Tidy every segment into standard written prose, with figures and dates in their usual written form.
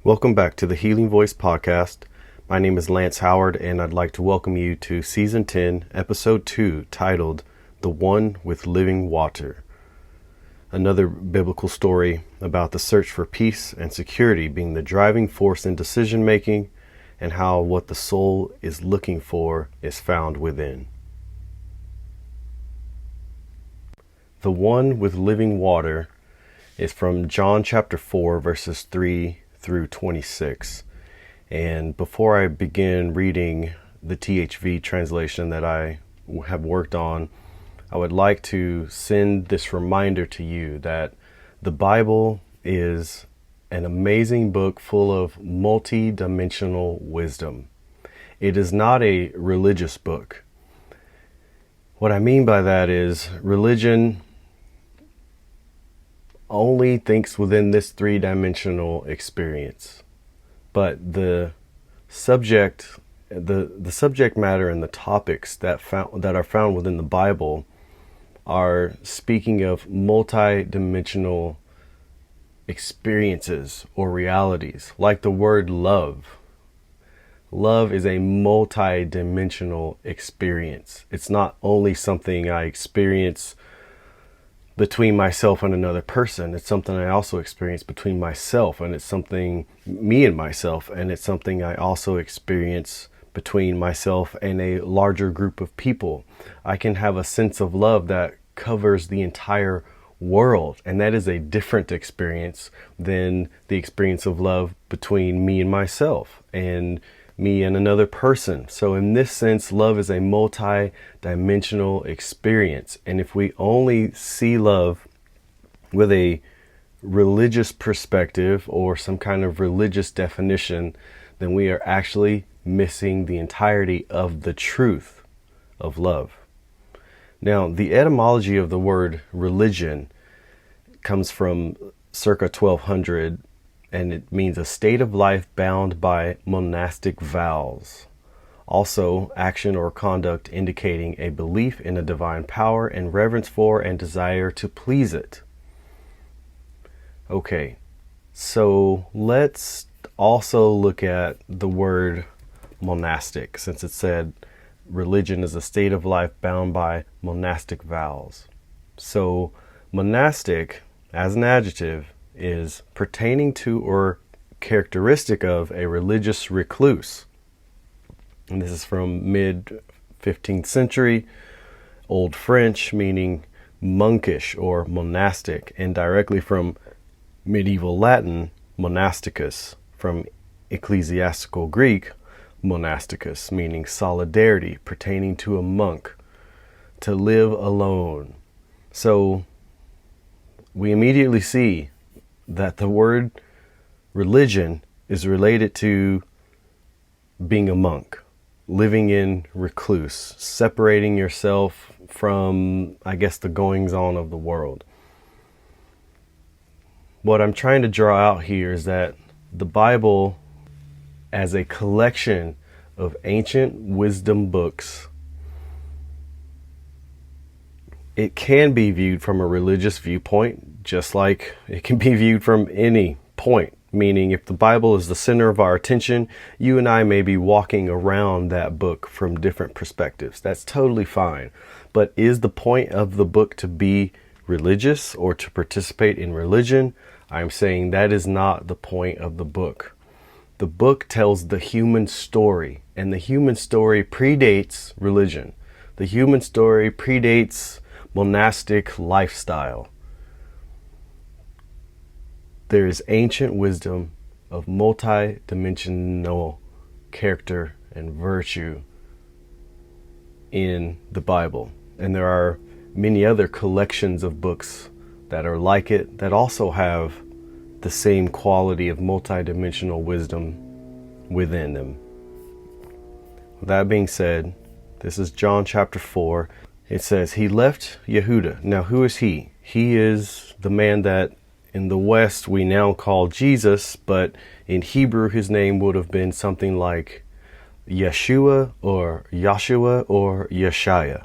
Welcome back to the Healing Voice Podcast. My name is Lance Howard, and I'd like to welcome you to Season 10, Episode 2, titled The One with Living Water. Another biblical story about the search for peace and security being the driving force in decision-making, and how what the soul is looking for is found within. The One with Living Water is from John chapter 4, verses 3 through 26. And before I begin reading the THV translation that I have worked on, I would like to send this reminder to you that the Bible is an amazing book full of multi-dimensional wisdom. It is not a religious book. What I mean by that is religion only thinks within this three-dimensional experience, but the subject matter and the topics that are found within the Bible are speaking of multi-dimensional experiences or realities, like the word love. Love is a multi-dimensional experience. It's not only something I experience between myself and another person. It's something I also experience between myself, and it's something me and myself, and it's something I also experience between myself and a larger group of people. I can have a sense of love that covers the entire world, and that is a different experience than the experience of love between me and myself and me and another person. So in this sense, love is a multi-dimensional experience. And if we only see love with a religious perspective or some kind of religious definition, then we are actually missing the entirety of the truth of love. Now, the etymology of the word religion comes from circa 1200, and it means a state of life bound by monastic vows. Also, action or conduct indicating a belief in a divine power and reverence for and desire to please it. Okay, so let's also look at the word monastic, since it said religion is a state of life bound by monastic vows. So monastic, as an adjective, is pertaining to or characteristic of a religious recluse. And this is from mid-15th century Old French, meaning monkish or monastic, and directly from medieval Latin monasticus, from ecclesiastical Greek monasticus, meaning solidarity, pertaining to a monk, to live alone. So we immediately see that the word religion is related to being a monk, living in recluse, separating yourself from, I guess, the goings-on of the world. What I'm trying to draw out here is that the Bible, as a collection of ancient wisdom books, it can be viewed from a religious viewpoint, just like it can be viewed from any point. Meaning, if the Bible is the center of our attention, you and I may be walking around that book from different perspectives. That's totally fine. But is the point of the book to be religious or to participate in religion? I'm saying that is not the point of the book. The book tells the human story, and the human story predates religion. The human story predates monastic lifestyle. There is ancient wisdom of multi-dimensional character and virtue in the Bible. And there are many other collections of books that are like it, that also have the same quality of multi-dimensional wisdom within them. With that being said, this is John chapter 4. It says, he left Yehuda. Now, who is he? He is the man that in the West we now call Jesus, but in Hebrew his name would have been something like Yeshua or Yahshua or Yeshaya.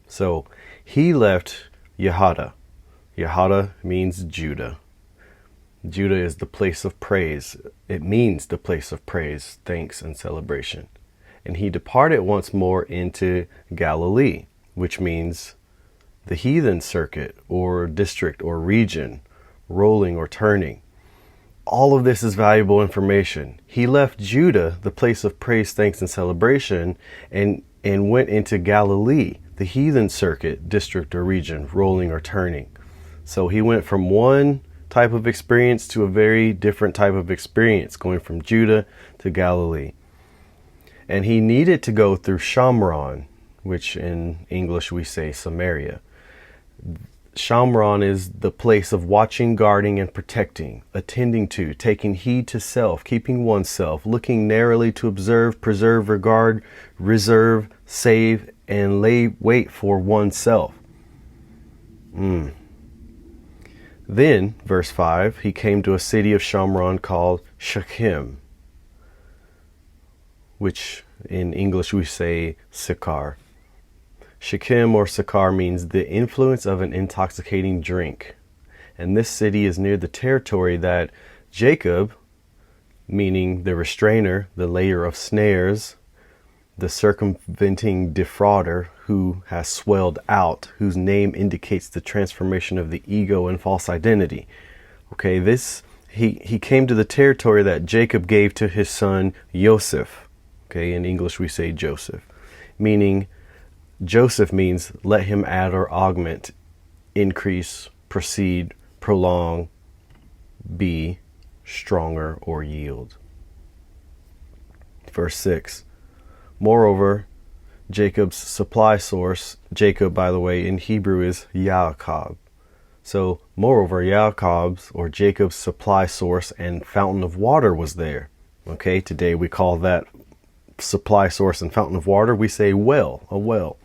So he left Yehuda. Yehuda means Judah. Judah is the place of praise. It means the place of praise, thanks, and celebration. And he departed once more into Galilee, which means the heathen circuit or district or region, rolling or turning. All of this is valuable information. He left Judah, the place of praise, thanks, and celebration, and went into Galilee, the heathen circuit, district, or region, rolling or turning. So he went from one type of experience to a very different type of experience, going from Judah to Galilee. And he needed to go through Shamron, which in English we say Samaria. Shamron is the place of watching, guarding, and protecting, attending to, taking heed to self, keeping oneself, looking narrowly to observe, preserve, regard, reserve, save, and lay wait for oneself. Then, verse 5, he came to a city of Shamron called Shechem, which in English we say Sychar. Shechem or Sychar means the influence of an intoxicating drink. And this city is near the territory that Jacob, meaning the restrainer, the layer of snares, the circumventing defrauder who has swelled out, whose name indicates the transformation of the ego and false identity. Okay, he came to the territory that Jacob gave to his son Joseph. Okay, in English we say Joseph, meaning Joseph means let him add or augment, increase, proceed, prolong, be, stronger, or yield. Verse 6. Moreover, Jacob's supply source, Jacob, by the way, in Hebrew is Yaakov. So, moreover, Yaakov's or Jacob's supply source and fountain of water was there. Okay, today we call that supply source and fountain of water, we say well, a well.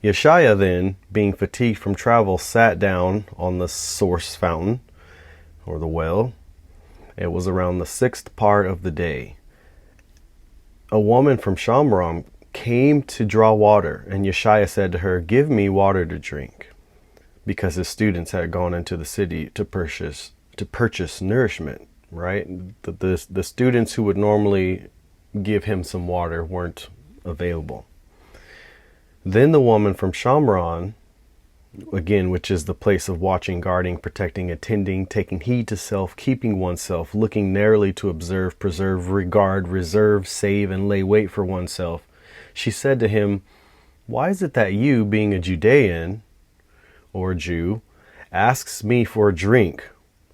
Yeshaya then, being fatigued from travel, sat down on the source fountain, or the well. It was around the 6th part of the day. A woman from Shamron came to draw water, and Yeshaya said to her, "Give me water to drink," because his students had gone into the city to purchase nourishment, right? The students who would normally give him some water weren't available. Then the woman from Shamron, again, which is the place of watching, guarding, protecting, attending, taking heed to self, keeping oneself, looking narrowly to observe, preserve, regard, reserve, save, and lay wait for oneself, she said to him, "Why is it that you, being a Judean, or Jew, asks me for a drink,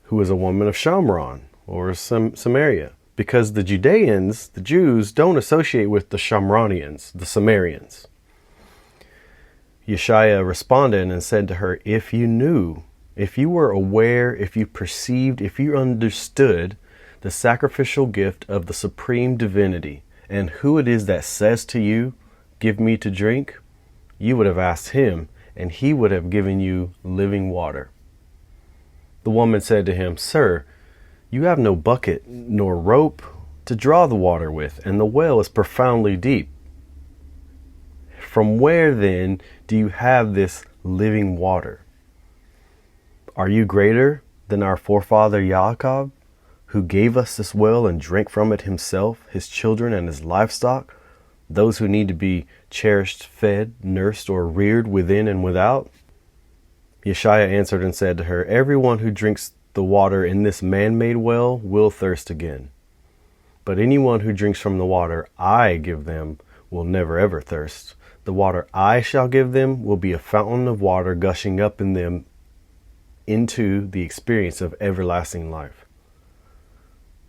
who is a woman of Shamron, or Samaria? Because the Judeans, the Jews, don't associate with the Shamronians, the Samaritans." Yeshaya responded and said to her, "If you knew, if you were aware, if you perceived, if you understood the sacrificial gift of the supreme divinity, and who it is that says to you, 'Give me to drink,' you would have asked him, and he would have given you living water." The woman said to him, "Sir, you have no bucket nor rope to draw the water with, and the well is profoundly deep. From where then do you have this living water? Are you greater than our forefather Yaakov, who gave us this well and drank from it himself, his children, and his livestock, those who need to be cherished, fed, nursed, or reared within and without?" Yeshaya answered and said to her, "Everyone who drinks the water in this man-made well will thirst again. But anyone who drinks from the water I give them will never ever thirst. The water I shall give them will be a fountain of water gushing up in them into the experience of everlasting life."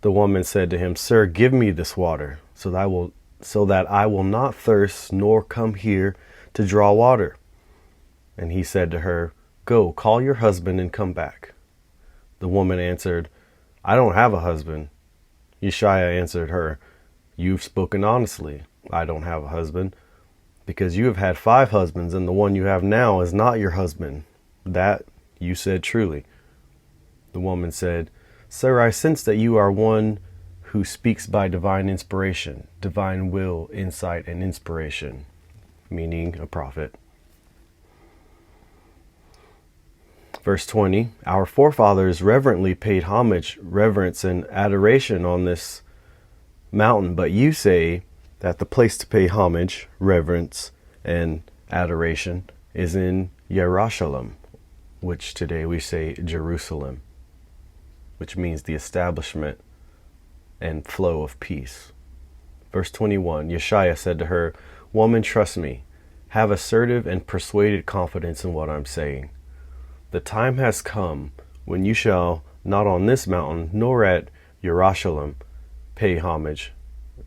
The woman said to him, "Sir, give me this water, so that I will not thirst nor come here to draw water." And he said to her, "Go, call your husband and come back." The woman answered, "I don't have a husband." Yeshaya answered her, "You've spoken honestly. I don't have a husband. Because you have had 5 husbands, and the one you have now is not your husband. That you said truly." The woman said, "Sir, I sense that you are one who speaks by divine inspiration, divine will, insight, and inspiration," meaning a prophet. Verse 20, our forefathers reverently paid homage, reverence, and adoration on this mountain, but you say that the place to pay homage, reverence, and adoration is in Yerushalayim, which today we say Jerusalem, which means the establishment and flow of peace. Verse 21, Yeshaya said to her, woman, trust me, have assertive and persuaded confidence in what I'm saying. The time has come when you shall not on this mountain nor at Yerushalayim pay homage,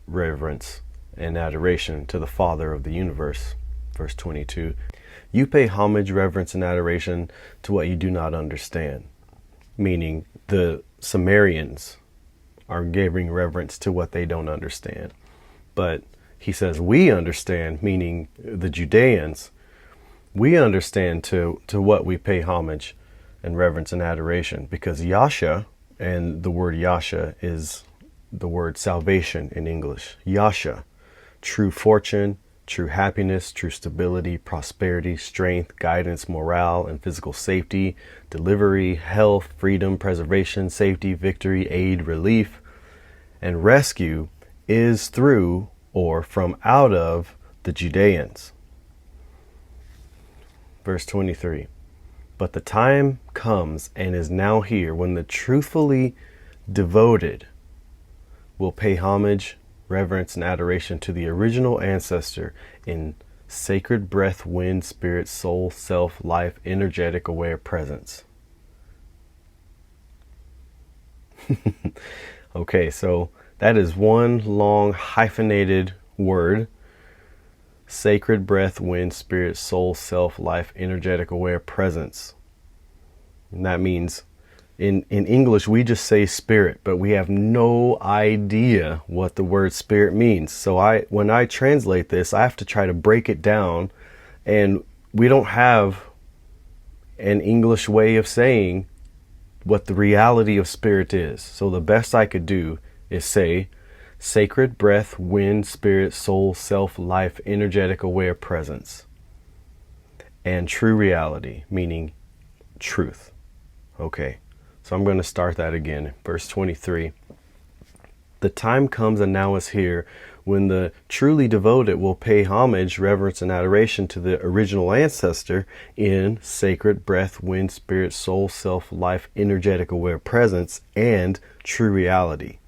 reverence, and adoration to the Father of the universe. Verse 22, you pay homage, reverence, and adoration to what you do not understand. Meaning the Sumerians are giving reverence to what they don't understand. But he says we understand, meaning the Judeans, we understand to what we pay homage and reverence and adoration, because Yasha, and the word Yasha is the word salvation in English. Yasha, true fortune, true happiness, true stability, prosperity, strength, guidance, morale, and physical safety, delivery, health, freedom, preservation, safety, victory, aid, relief, and rescue is through or from out of the Judeans. Verse 23, but the time comes and is now here when the truthfully devoted will pay homage, reverence, and adoration to the original ancestor in sacred breath, wind, spirit, soul, self, life, energetic, aware presence. Okay, so that is one long hyphenated word. Sacred breath, wind, spirit, soul, self, life, energetic, aware presence. And that means in English, we just say spirit, but we have no idea what the word spirit means. So when I translate this, I have to try to break it down, and we don't have an English way of saying what the reality of spirit is. So the best I could do is say sacred breath, wind, spirit, soul, self, life, energetic, aware presence, and true reality, meaning truth. Okay, so I'm going to start that again. Verse 23, the time comes and now is here when the truly devoted will pay homage, reverence, and adoration to the original ancestor in sacred breath, wind, spirit, soul, self, life, energetic, aware presence, and true reality,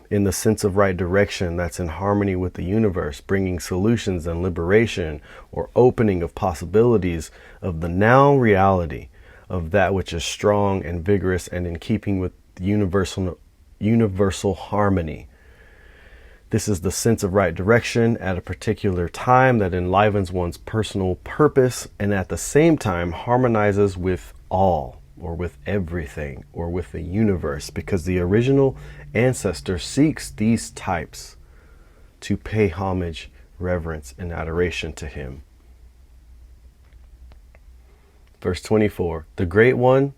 in the sense of right direction that's in harmony with the universe, bringing solutions and liberation or opening of possibilities of the now reality of that which is strong and vigorous and in keeping with universal harmony. This is the sense of right direction at a particular time that enlivens one's personal purpose and at the same time harmonizes with all, or with everything, or with the universe, because the original ancestor seeks these types to pay homage, reverence, and adoration to him. Verse 24, the Great One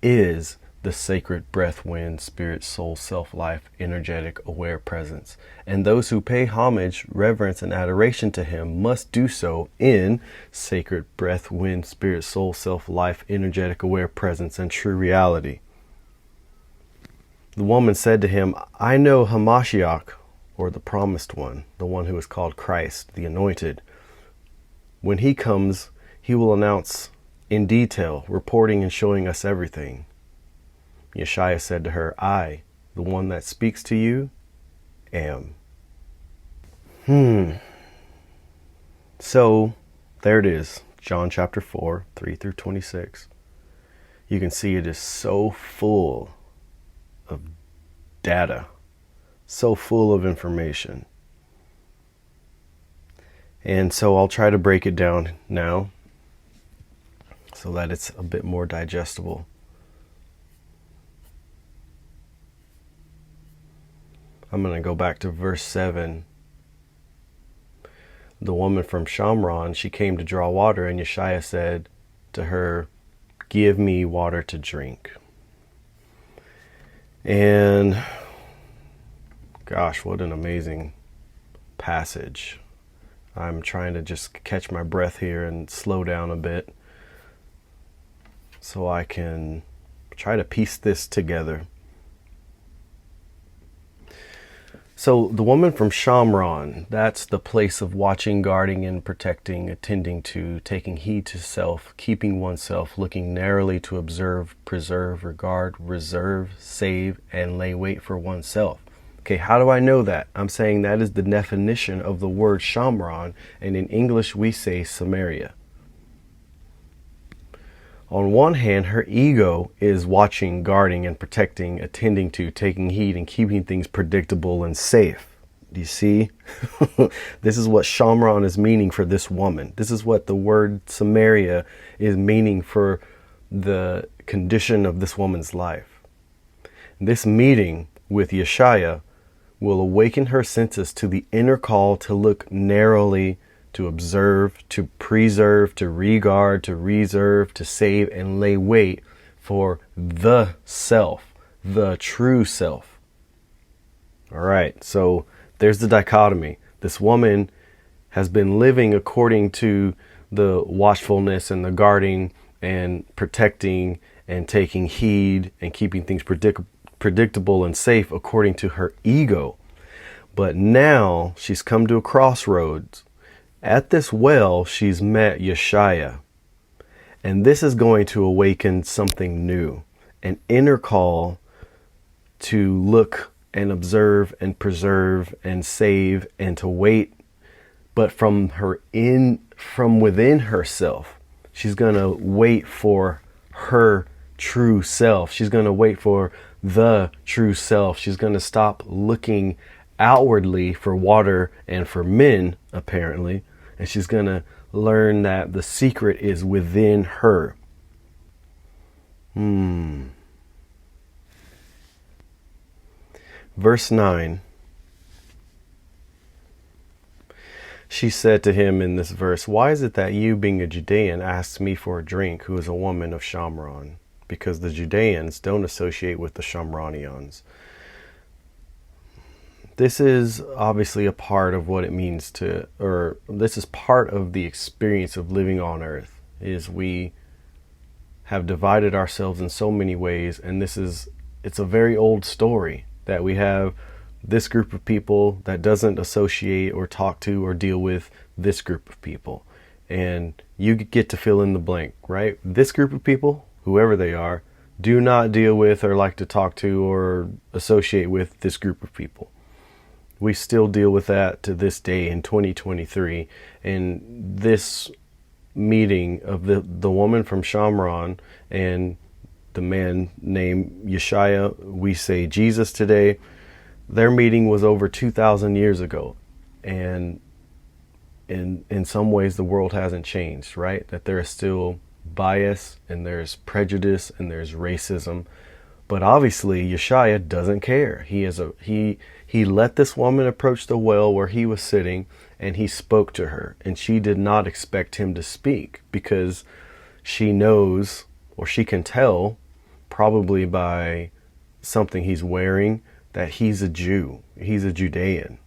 is the sacred breath, wind, spirit, soul, self, life, energetic, aware presence. And those who pay homage, reverence, and adoration to him must do so in sacred breath, wind, spirit, soul, self, life, energetic, aware presence, and true reality. The woman said to him, I know Hamashiach, or the promised one, the one who is called Christ, the anointed. When he comes, he will announce in detail, reporting and showing us everything. Yeshaya said to her, I, the one that speaks to you, am. So, there it is. John chapter 4, 3 through 26. You can see it is so full of data, so full of information. And so I'll try to break it down now so that it's a bit more digestible. I'm going to go back to verse 7. The woman from Shamron, she came to draw water, and Yeshaya said to her, give me water to drink. And gosh, what an amazing passage. I'm trying to just catch my breath here and slow down a bit. so I can try to piece this together. So the woman from Shamron, that's the place of watching, guarding, and protecting, attending to, taking heed to self, keeping oneself, looking narrowly to observe, preserve, regard, reserve, save, and lay wait for oneself. Okay, how do I know that? I'm saying that is the definition of the word Shamron, and in English we say Samaria. On one hand, her ego is watching, guarding, and protecting, attending to, taking heed, and keeping things predictable and safe. Do you see? This is what Shamron is meaning for this woman. This is what the word Samaria is meaning for the condition of this woman's life. This meeting with Yeshaya will awaken her senses to the inner call to look narrowly, to observe, to preserve, to regard, to reserve, to save, and lay wait for the self, the true self. All right, so there's the dichotomy. This woman has been living according to the watchfulness and the guarding and protecting and taking heed and keeping things predictable and safe according to her ego. But now she's come to a crossroads. At this well, she's met Yeshaya. And this is going to awaken something new, an inner call to look and observe and preserve and save and to wait, but from within herself. She's going to wait for her true self. She's going to wait for the true self. She's going to stop looking outwardly for water and for men, apparently. And she's going to learn that the secret is within her. Verse 9. She said to him in this verse, "Why is it that you, being a Judean, ask me for a drink, who is a woman of Shamron?" Because the Judeans don't associate with the Shamronians. This is obviously a part of what it means to, or this is part of the experience of living on earth, is we have divided ourselves in so many ways. And it's a very old story that we have this group of people that doesn't associate or talk to or deal with this group of people. And you get to fill in the blank, right? This group of people, whoever they are, do not deal with or like to talk to or associate with this group of people. We still deal with that to this day in 2023. And this meeting of the woman from Shamron and the man named Yeshaya, we say Jesus today, their meeting was over 2,000 years ago. And in some ways the world hasn't changed, right? That there is still bias and there's prejudice and there's racism. But obviously Yeshaya doesn't care. He let this woman approach the well where he was sitting, and he spoke to her. And she did not expect him to speak, because she knows, or she can tell, probably by something he's wearing, that he's a Jew. He's a Judean.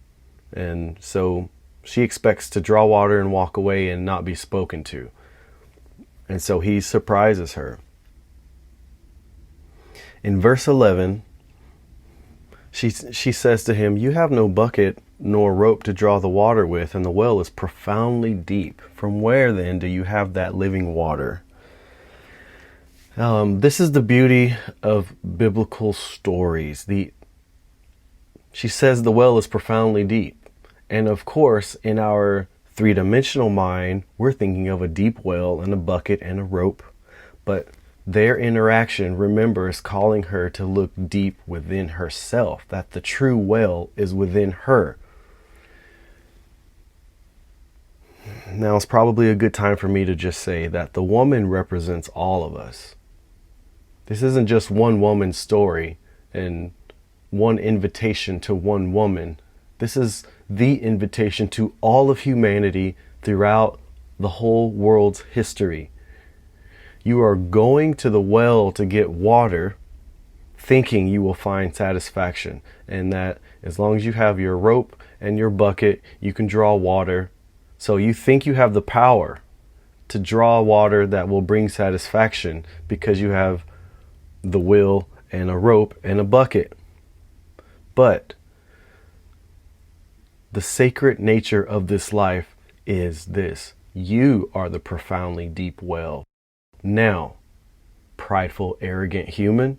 And so she expects to draw water and walk away and not be spoken to. And so he surprises her. In verse 11, she says to him, "You have no bucket nor rope to draw the water with, and the well is profoundly deep. From where then do you have that living water?" This is the beauty of biblical stories. She says the well is profoundly deep. And of course, in our three-dimensional mind, we're thinking of a deep well and a bucket and a rope. But their interaction, remember, is calling her to look deep within herself, that the true well is within her. Now, it's probably a good time for me to just say that the woman represents all of us. This isn't just one woman's story and one invitation to one woman. This is the invitation to all of humanity throughout the whole world's history. You are going to the well to get water, thinking you will find satisfaction, and that as long as you have your rope and your bucket, you can draw water. So you think you have the power to draw water that will bring satisfaction because you have the will and a rope and a bucket. But the sacred nature of this life is this: you are the profoundly deep well. Now, prideful, arrogant human,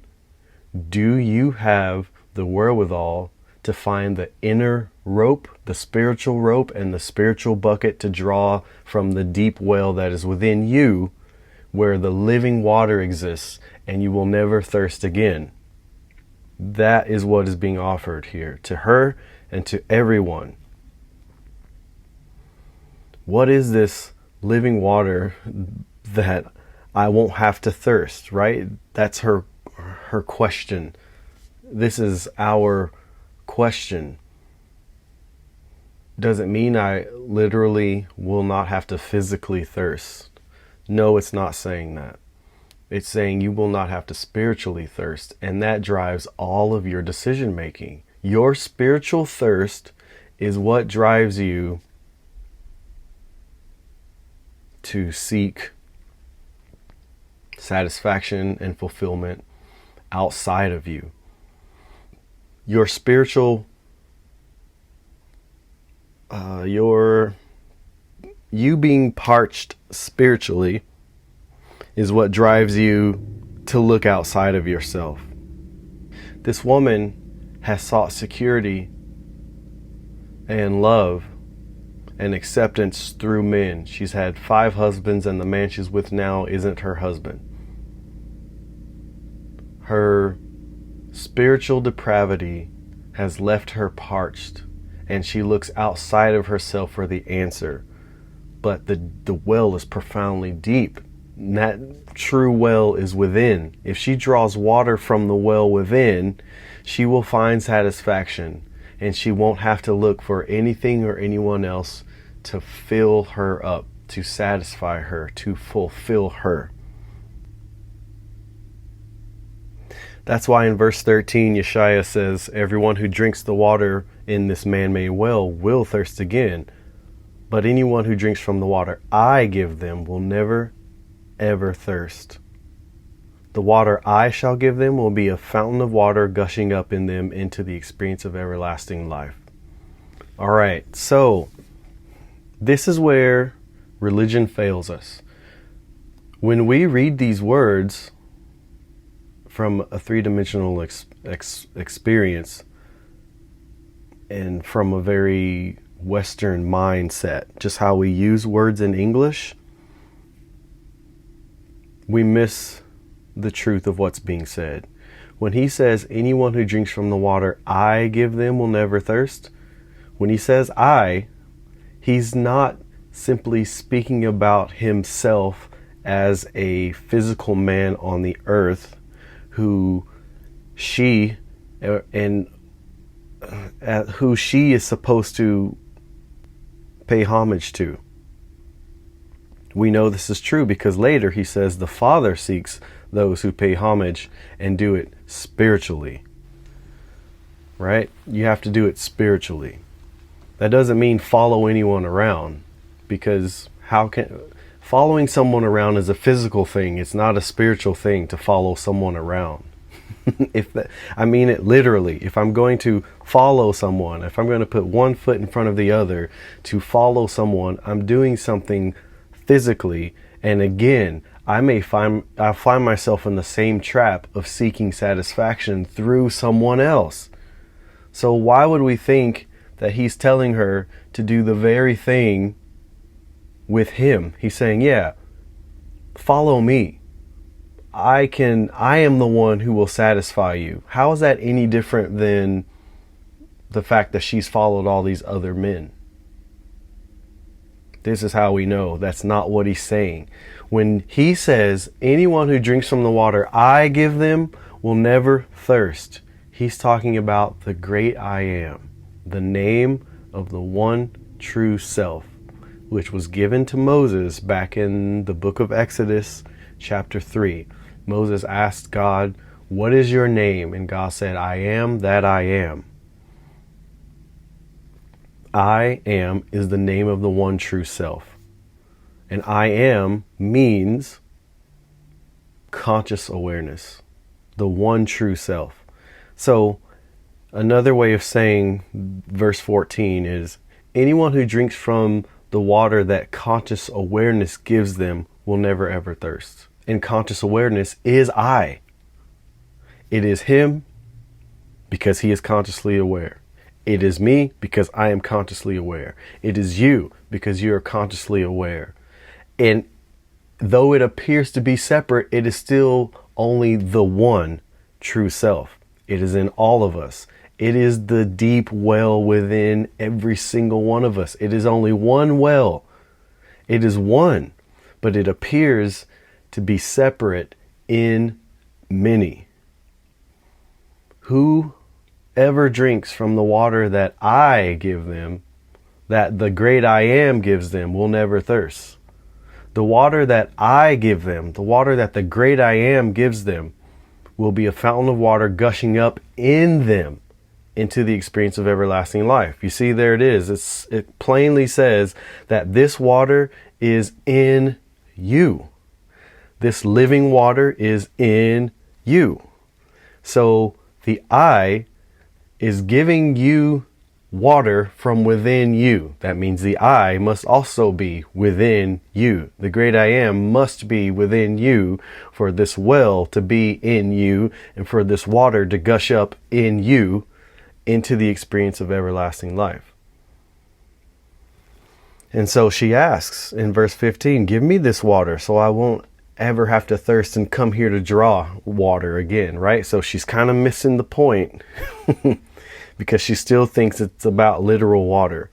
do you have the wherewithal to find the inner rope, the spiritual rope, and the spiritual bucket to draw from the deep well that is within you, where the living water exists and you will never thirst again? That is what is being offered here to her and to everyone. What is this living water that I won't have to thirst, right? That's her question. This is our question. Does it mean I literally will not have to physically thirst? No, it's not saying that. It's saying you will not have to spiritually thirst, and that drives all of your decision making. Your spiritual thirst is what drives you to seek satisfaction and fulfillment outside of you. Your spiritual, you being parched spiritually is what drives you to look outside of yourself. This woman has sought security and love and acceptance through men. She's had 5 husbands, and the man she's with now isn't her husband. Her spiritual depravity has left her parched, and she looks outside of herself for the answer. But the well is profoundly deep. And that true well is within. If she draws water from the well within, she will find satisfaction, and she won't have to look for anything or anyone else to fill her up, to satisfy her, to fulfill her. That's why in verse 13, Yeshaya says, everyone who drinks the water in this man-made well will thirst again. But anyone who drinks from the water I give them will never, ever thirst. The water I shall give them will be a fountain of water gushing up in them into the experience of everlasting life. All right, so this is where religion fails us. When we read these words from a three-dimensional experience and from a very Western mindset, just how we use words in English, we miss the truth of what's being said. When he says, anyone who drinks from the water I give them will never thirst, when he says I, he's not simply speaking about himself as a physical man on the earth who she is supposed to pay homage to. We know this is true because later he says the Father seeks those who pay homage and do it spiritually. Right? You have to do it spiritually. That doesn't mean follow anyone around, because following someone around is a physical thing. It's not a spiritual thing to follow someone around. I mean it literally. If I'm going to follow someone, if I'm going to put one foot in front of the other to follow someone, I'm doing something physically. And again, I find myself in the same trap of seeking satisfaction through someone else. So why would we think that he's telling her to do the very thing with him? He's saying, yeah, follow me. I am the one who will satisfy you. How is that any different than the fact that she's followed all these other men? This is how we know that's not what he's saying. When he says, anyone who drinks from the water I give them will never thirst, he's talking about the great I am, the name of the one true self, which was given to Moses back in the book of Exodus, chapter 3. Moses asked God, what is your name? And God said, I am that I am. I am is the name of the one true self. And I am means conscious awareness, the one true self. So another way of saying verse 14 is, anyone who drinks from the water that conscious awareness gives them will never ever thirst. And conscious awareness is I. It is him because he is consciously aware. It is me because I am consciously aware. It is you because you are consciously aware. And though it appears to be separate, it is still only the one true self. It is in all of us. It is the deep well within every single one of us. It is only one well. It is one, but it appears to be separate in many. Whoever drinks from the water that I give them, that the great I am gives them, will never thirst. The water that I give them, the water that the great I am gives them, will be a fountain of water gushing up in them into the experience of everlasting life. You see, there it is. It plainly says that this water is in you. This living water is in you. So the I is giving you water from within you. That means the I must also be within you. The great I am must be within you for this well to be in you and for this water to gush up in you into the experience of everlasting life. And so she asks in verse 15, give me this water so I won't ever have to thirst and come here to draw water again, right? So she's kind of missing the point because she still thinks it's about literal water.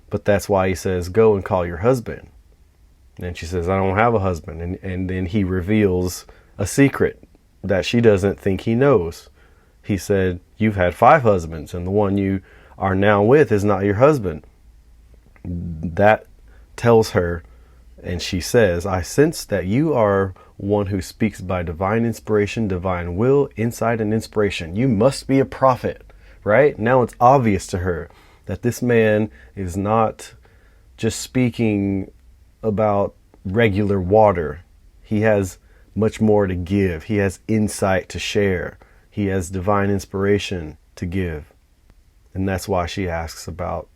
But that's why he says, go and call your husband. And she says, I don't have a husband. And then he reveals a secret that she doesn't think he knows. He said, you've had 5 husbands and the one you are now with is not your husband. That tells her, and she says, I sense that you are one who speaks by divine inspiration, divine will, insight, and inspiration. You must be a prophet, right? Now it's obvious to her that this man is not just speaking about regular water. He has much more to give. He has insight to share. He has divine inspiration to give. And that's why she asks about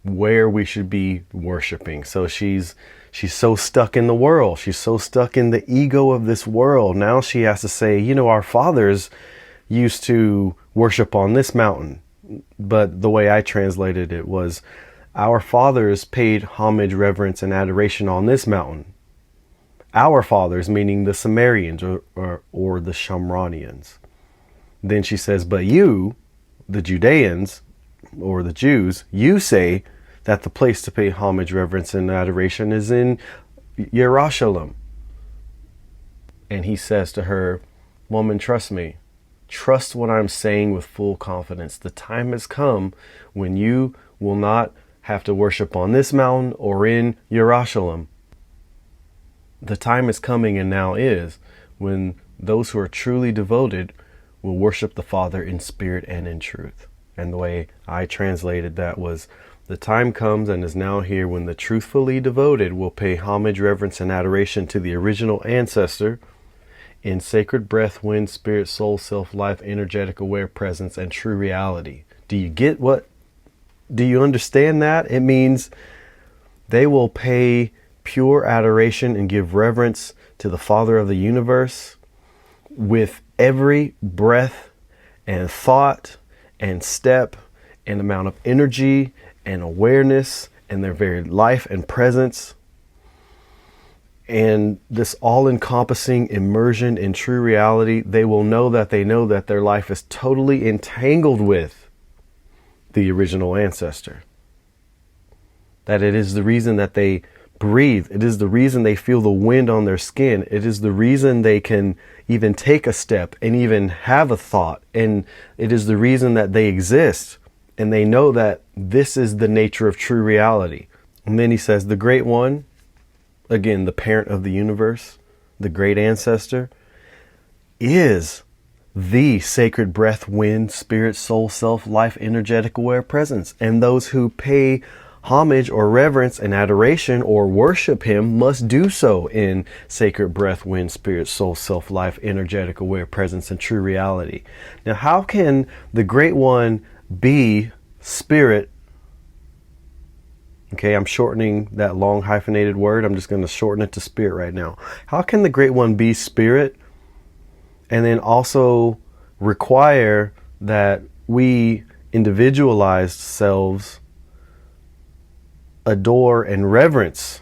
where we should be worshiping. So she's so stuck in the world. She's so stuck in the ego of this world. Now she has to say, our fathers used to worship on this mountain. But the way I translated it was, our fathers paid homage, reverence, and adoration on this mountain. Our fathers, meaning the Sumerians or the Shamranians. Then she says, but you, the Judeans, or the Jews, you say that the place to pay homage, reverence, and adoration is in Jerusalem. And he says to her, woman, trust me. Trust what I'm saying with full confidence. The time has come when you will not have to worship on this mountain or in Jerusalem. The time is coming and now is when those who are truly devoted will worship the Father in spirit and in truth. And the way I translated that was, the time comes and is now here when the truthfully devoted will pay homage, reverence, and adoration to the original ancestor in sacred breath, wind, spirit, soul, self, life, energetic, aware presence, and true reality. Do you understand that? It means they will pay pure adoration and give reverence to the Father of the universe with every breath and thought and step and amount of energy and awareness and their very life and presence. And this all-encompassing immersion in true reality, they will know that their life is totally entangled with the original ancestor. That it is the reason that they breathe. It is the reason they feel the wind on their skin. It is the reason they can even take a step and even have a thought. And it is the reason that they exist. And they know that this is the nature of true reality. And then he says, the great one, again, the parent of the universe, the great ancestor, is the sacred breath, wind, spirit, soul, self, life, energetic, aware presence. And those who pay homage or reverence and adoration or worship him must do so in sacred breath, wind, spirit, soul, self, life, energetic, aware presence, and true reality. Now, how can the Great One be spirit? Okay, I'm shortening that long hyphenated word. I'm just going to shorten it to spirit right now. How can the Great One be spirit and then also require that we individualized selves adore and reverence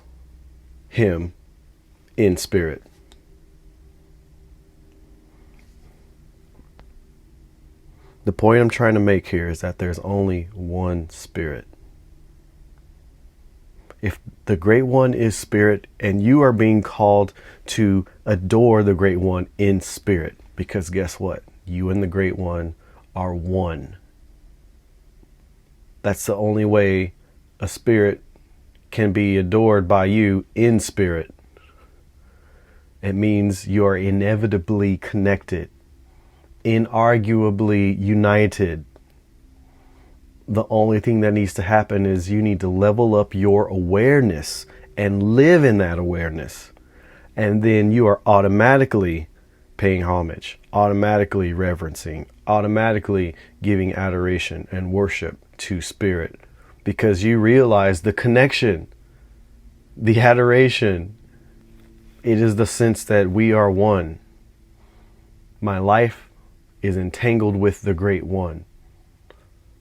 him in spirit? The point I'm trying to make here is that there's only one spirit. If the Great One is spirit and you are being called to adore the Great One in spirit, because guess what? You and the Great One are one. That's the only way a spirit can be adored by you in spirit. It means you are inevitably connected, inarguably united. The only thing that needs to happen is you need to level up your awareness and live in that awareness. And then you are automatically paying homage, automatically reverencing, automatically giving adoration and worship to spirit, because you realize the connection, the adoration. It is the sense that we are one. My life is entangled with the Great One.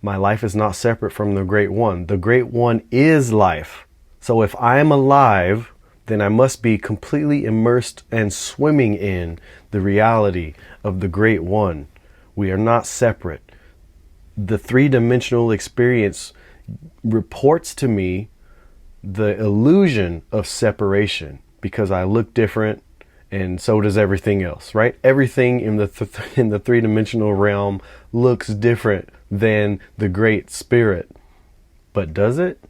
My life is not separate from the Great One. The Great One is life. So if I am alive, then I must be completely immersed and swimming in the reality of the Great One. We are not separate. The three-dimensional experience reports to me the illusion of separation because I look different, and so does everything else, right? Everything in the in the three-dimensional realm looks different than the Great Spirit. But does it?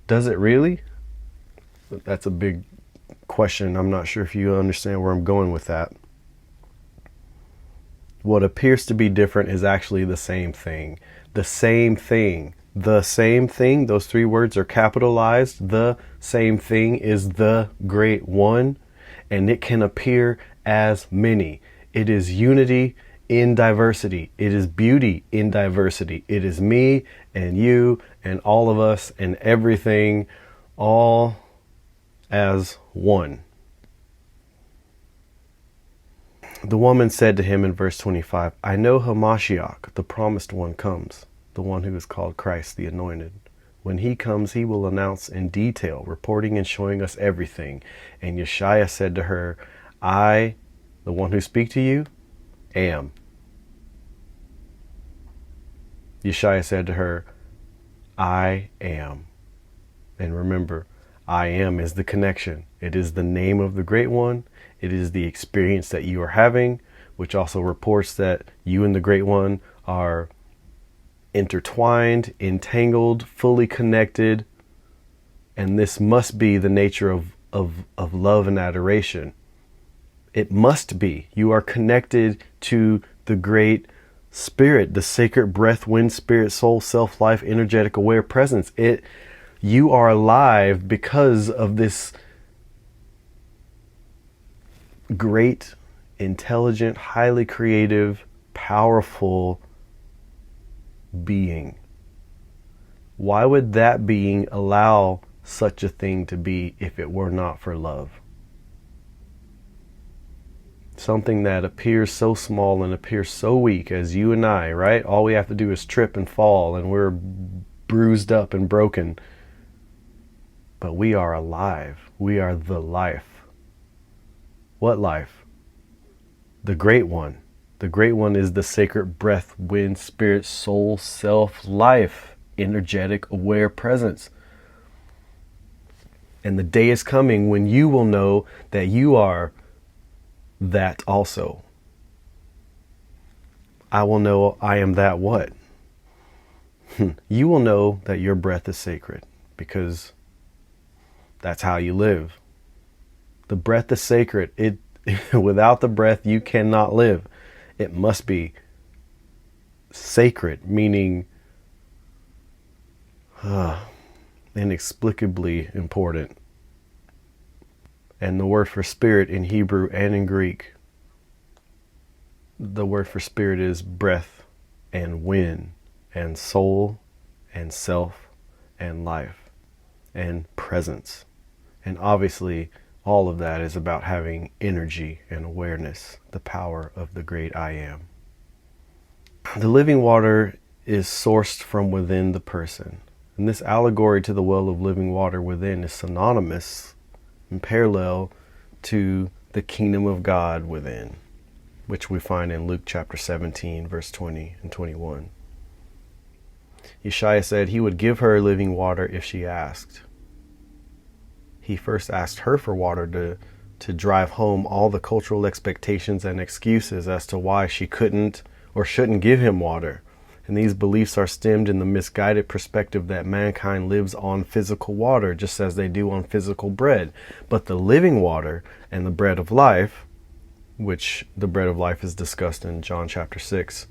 Does it really? That's a big question. I'm not sure if you understand where I'm going with that. What appears to be different is actually the same thing. The same thing. The same thing. Those three words are capitalized. The same thing is the Great One, and it can appear as many. It is unity in diversity. It is beauty in diversity. It is me and you and all of us and everything, all as one. The woman said to him in verse 25, I know Hamashiach, the promised one, comes, the one who is called Christ, the anointed. When he comes, he will announce in detail, reporting and showing us everything. And Yeshua said to her, I, the one who speak to you, am. Yeshua said to her, I am. And remember, I am is the connection. It is the name of the Great One. It is the experience that you are having, which also reports that you and the Great One are intertwined, entangled, fully connected. And this must be the nature of love and adoration. It must be. You are connected to the Great Spirit, the sacred breath, wind, spirit, soul, self, life, energetic, aware presence. You are alive because of this great, intelligent, highly creative, powerful being. Why would that being allow such a thing to be if it were not for love? Something that appears so small and appears so weak as you and I, right? All we have to do is trip and fall and we're bruised up and broken. But we are alive. We are the life. What life? The Great One. The Great One is the sacred breath, wind, spirit, soul, self, life, energetic, aware presence. And the day is coming when you will know that you are that also. I will know I am that what? You will know that your breath is sacred because that's how you live. The breath is sacred. Without the breath, you cannot live. It must be sacred, meaning inexplicably important. And the word for spirit in Hebrew and in Greek, the word for spirit is breath and wind and soul and self and life and presence. And obviously, all of that is about having energy and awareness, the power of the great I am. The living water is sourced from within the person. And this allegory to the well of living water within is synonymous and parallel to the kingdom of God within, which we find in Luke chapter 17, verse 20 and 21. Yeshua said he would give her living water if she asked. He first asked her for water to drive home all the cultural expectations and excuses as to why she couldn't or shouldn't give him water. And these beliefs are stemmed in the misguided perspective that mankind lives on physical water, just as they do on physical bread. But the living water and the bread of life, which the bread of life is discussed in John chapter 6,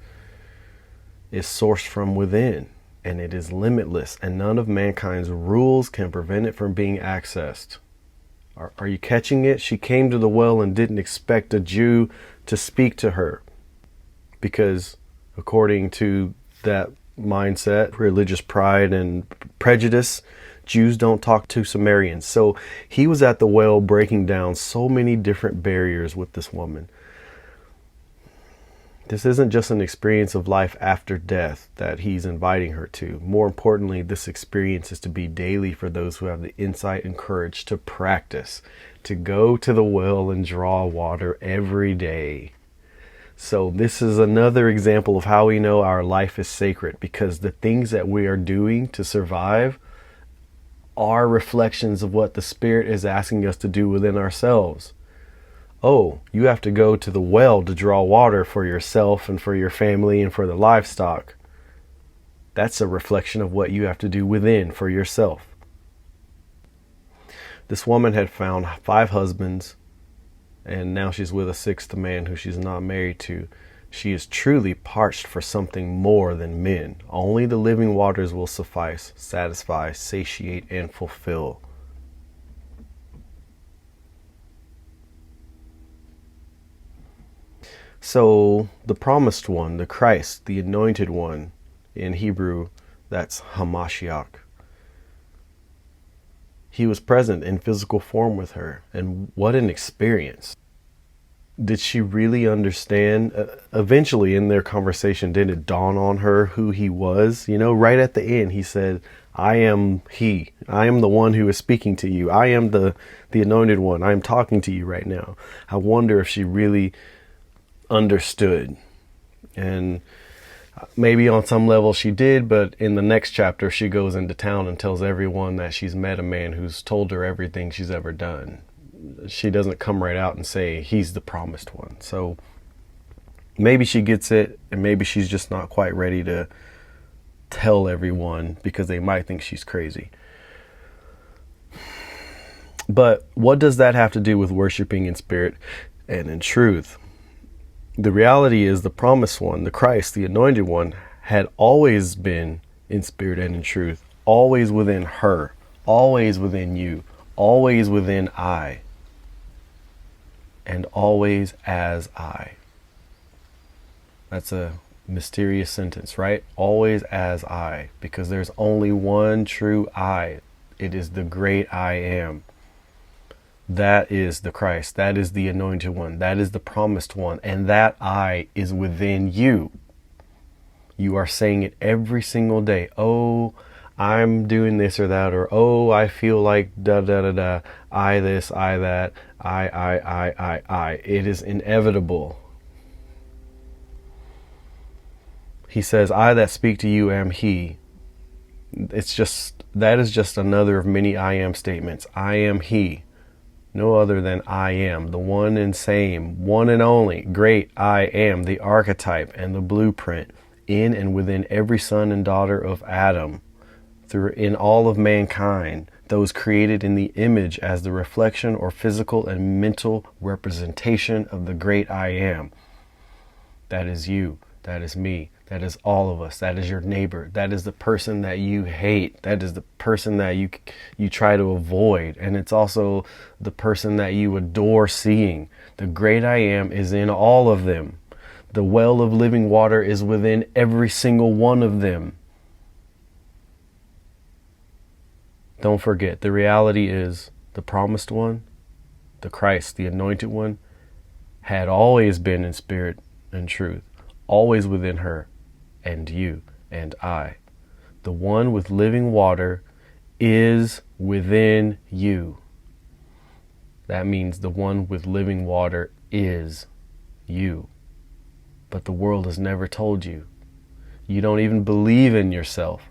is sourced from within, and it is limitless, and none of mankind's rules can prevent it from being accessed. Are you catching it? She came to the well and didn't expect a Jew to speak to her, because according to that mindset, religious pride and prejudice, Jews don't talk to Samaritans. So he was at the well breaking down so many different barriers with this woman. This isn't just an experience of life after death that he's inviting her to. More importantly, this experience is to be daily for those who have the insight and courage to practice, to go to the well and draw water every day. So this is another example of how we know our life is sacred, because the things that we are doing to survive are reflections of what the Spirit is asking us to do within ourselves. Oh, you have to go to the well to draw water for yourself and for your family and for the livestock. That's a reflection of what you have to do within for yourself. This woman had found 5 husbands, and now she's with a 6th man who she's not married to. She is truly parched for something more than men. Only the living waters will suffice, satisfy, satiate, and fulfill. So the promised one, the Christ, the anointed one, in Hebrew, that's Hamashiach. He was present in physical form with her, and what an experience. Did she really understand? Eventually in their conversation, did it dawn on her who he was? You know, right at the end, he said, I am he. I am the one who is speaking to you. I am the anointed one. I am talking to you right now. I wonder if she really understood. And maybe on some level she did, but in the next chapter, she goes into town and tells everyone that she's met a man who's told her everything she's ever done. She doesn't come right out and say he's the promised one. So maybe she gets it, and maybe she's just not quite ready to tell everyone because they might think she's crazy. But what does that have to do with worshiping in spirit and in truth? The reality is the promised one, the Christ, the anointed one, had always been in spirit and in truth, always within her, always within you, always within I, and always as I. That's a mysterious sentence, right? Always as I, because there's only one true I. It is the great I am. That is the Christ. That is the anointed one. That is the promised one. And that I is within you. You are saying it every single day. Oh, I'm doing this or that. Or, oh, I feel like da da da da. I this, I that. I. It is inevitable. He says, I that speak to you am he. That is just another of many I am statements. I am he. No other than I am, the one and same, one and only, great I am, the archetype and the blueprint in and within every son and daughter of Adam, in all of mankind, those created in the image as the reflection or physical and mental representation of the great I am. That is you. That is me. That is all of us. That is your neighbor. That is the person that you hate. That is the person that you try to avoid. And it's also the person that you adore seeing. The great I am is in all of them. The well of living water is within every single one of them. Don't forget, the reality is the promised one, the Christ, the anointed one, had always been in spirit and truth, always within her and you and I. The one with living water is within you. That means the one with living water is you. But the world has never told you. You don't even believe in yourself.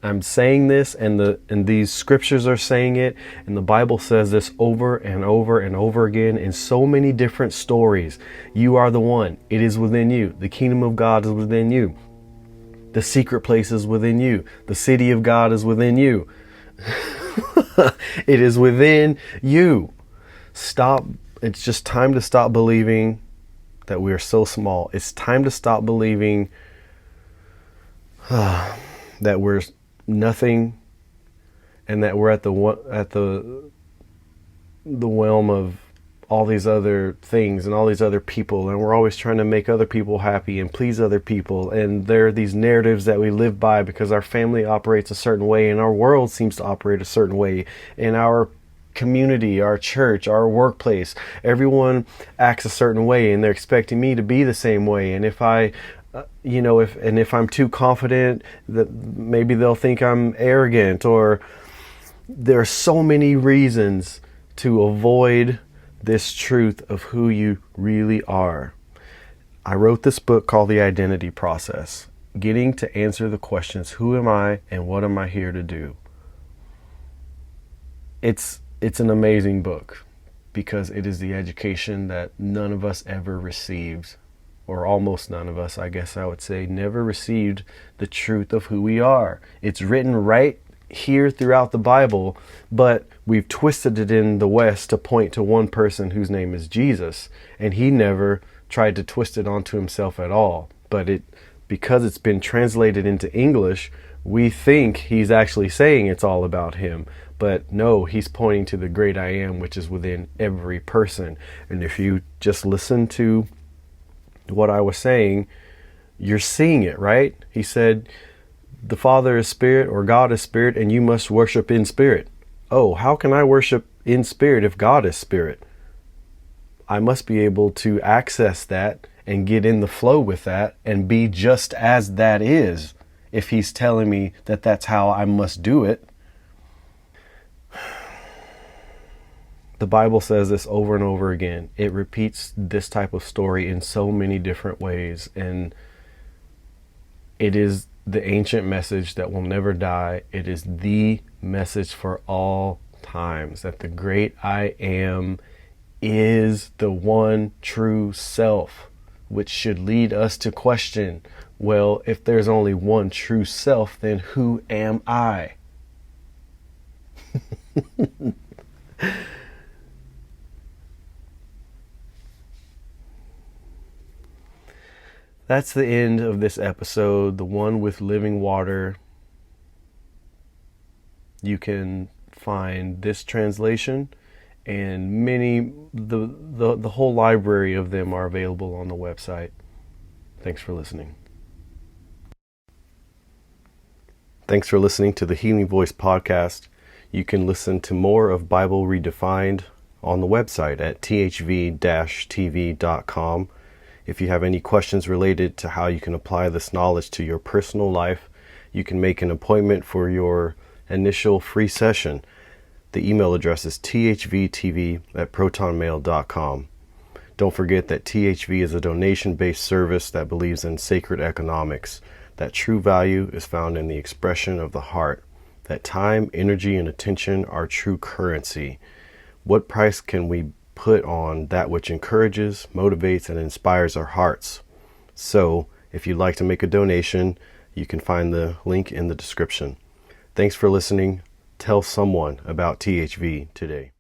I'm saying this, and these scriptures are saying it, and the Bible says this over and over and over again in so many different stories. You are the one. It is within you. The kingdom of God is within you. The secret place is within you. The city of God is within you. It is within you. Stop. It's just time to stop believing that we are so small. It's time to stop believing that we're nothing, and that we're at the realm of all these other things and all these other people, and we're always trying to make other people happy and please other people, and there are these narratives that we live by because our family operates a certain way and our world seems to operate a certain way, and our community, our church, our workplace, everyone acts a certain way, and they're expecting me to be the same way. And if if I'm too confident, that maybe they'll think I'm arrogant, or there are so many reasons to avoid this truth of who you really are. I wrote this book called The Identity Process, getting to answer the questions, who am I and what am I here to do? It's an amazing book because it is the education that none of us ever received, or almost none of us, I guess I would say, never received the truth of who we are. It's written right here throughout the Bible, but we've twisted it in the West to point to one person whose name is Jesus, and he never tried to twist it onto himself at all. But because it's been translated into English, we think he's actually saying it's all about him. But no, he's pointing to the great I am, which is within every person. And if you just listen to what I was saying, you're seeing it, right? He said, the Father is spirit, or God is spirit, and you must worship in spirit. Oh, how can I worship in spirit if God is spirit? I must be able to access that and get in the flow with that and be just as that is, if he's telling me that that's how I must do it. The Bible says this over and over again. It repeats this type of story in so many different ways, and it is the ancient message that will never die. It is the message for all times, that the great I am is the one true self, which should lead us to question, well, if there's only one true self, then who am I? That's the end of this episode, the one with living water. You can find this translation and the whole library of them are available on the website. Thanks for listening. Thanks for listening to the Healing Voice podcast. You can listen to more of Bible Redefined on the website at thv-tv.com. If you have any questions related to how you can apply this knowledge to your personal life, you can make an appointment for your initial free session. The email address is thvtv@protonmail.com. Don't forget that THV is a donation-based service that believes in sacred economics, that true value is found in the expression of the heart, that time, energy, and attention are true currency. What price can we put on that which encourages, motivates, and inspires our hearts? So, if you'd like to make a donation, you can find the link in the description. Thanks for listening. Tell someone about THV today.